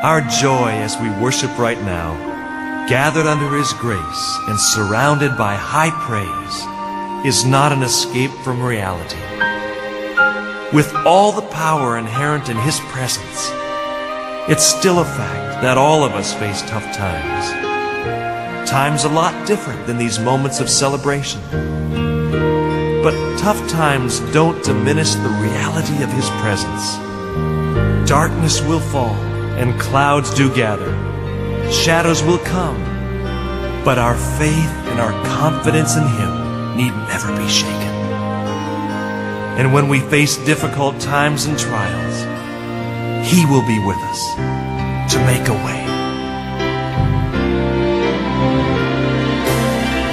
Our joy as we worship right now, gathered under His grace and surrounded by high praise, is not an escape from reality. With all the power inherent in His presence, it's still a fact that all of us face tough times. Times a lot different than these moments of celebration. But tough times don't diminish the reality of His presence. Darkness will fall and clouds do gather. Shadows will come, but our faith and our confidence in Him need never be shaken. And when we face difficult times and trials, He will be with us to make a way.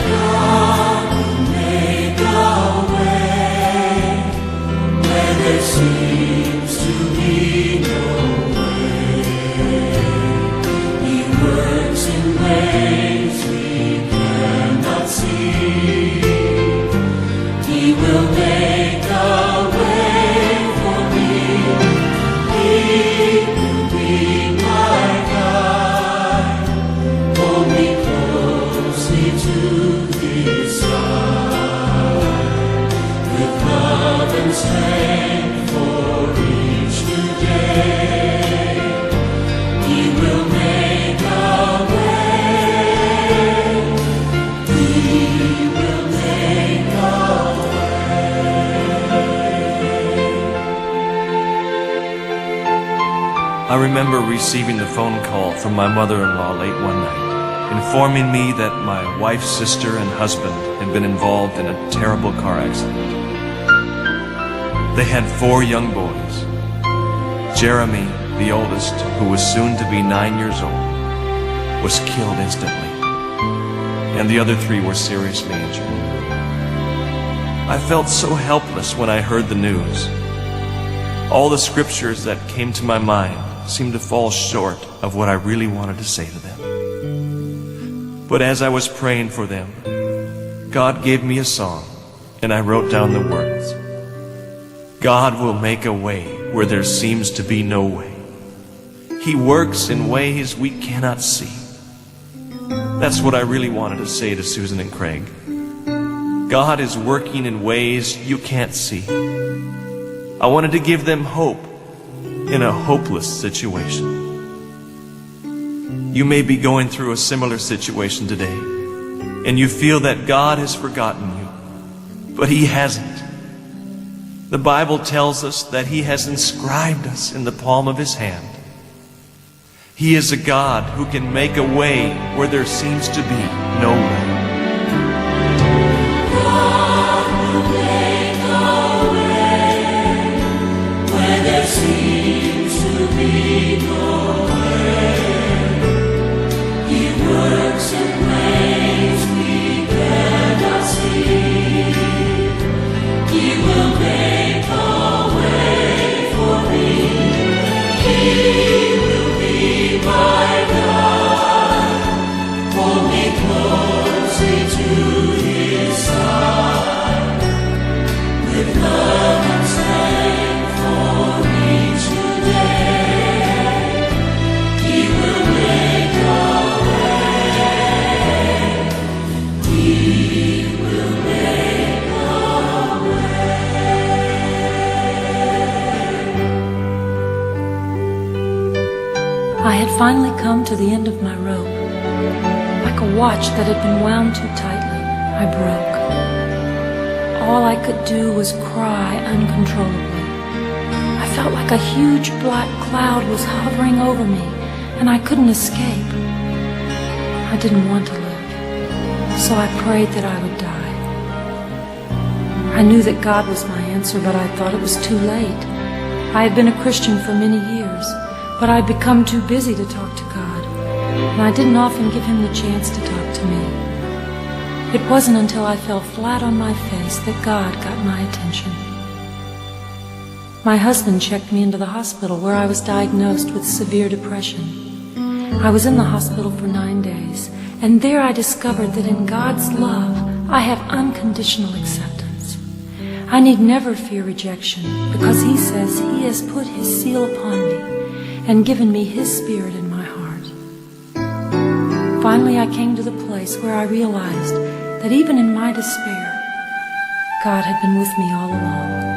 God will make a way where there seems to be no way. He works in ways we cannot see. He will make a way for me. He will be my guide. Hold me closely to His side. With love and strength for each new day, He will make a way. He will make a I remember receiving the phone call from my mother-in-law late one night, informing me that my wife's sister and husband had been involved in a terrible car accident. They had 4 young boys. Jeremy, the oldest, who was soon to be 9 years old, was killed instantly, and the other 3 were seriously injured. I felt so helpless when I heard the news. All the scriptures that came to my mind seemed to fall short of what I really wanted to say to them. But as I was praying for them, God gave me a song, and I wrote down the words. God will make a way where there seems to be no way. He works in ways we cannot see. That's what I really wanted to say to Susan and Craig. God is working in ways you can't see. I wanted to give them hope in a hopeless situation. You may be going through a similar situation today, and you feel that God has forgotten you, but He hasn't. The Bible tells us that He has inscribed us in the palm of His hand. He is a God who can make a way where there seems to be no way. God will make a way where there seems to be no way. He works in ways we cannot see. He will make a way for me. He will be my guide. Hold me closely to His side. With love and strength for each new day, He will make a way. He will make a I had finally come to the end of my rope. Like a watch that had been wound too tightly, I broke. All I could do was cry uncontrollably. I felt like a huge black cloud was hovering over me, and I couldn't escape. I didn't want to live, so I prayed that I would die. I knew that God was my answer, but I thought it was too late. I had been a Christian for many years, but I'd become too busy to talk to God, and I didn't often give Him the chance to talk to me. It wasn't until I fell flat on my face that God got my attention. My husband checked me into the hospital where I was diagnosed with severe depression. I was in the hospital for 9 days, and there I discovered that in God's love I have unconditional acceptance. I need never fear rejection because He says He has put His seal upon me and given me His Spirit in Finally, I came to the place where I realized that even in my despair, God had been with me all along.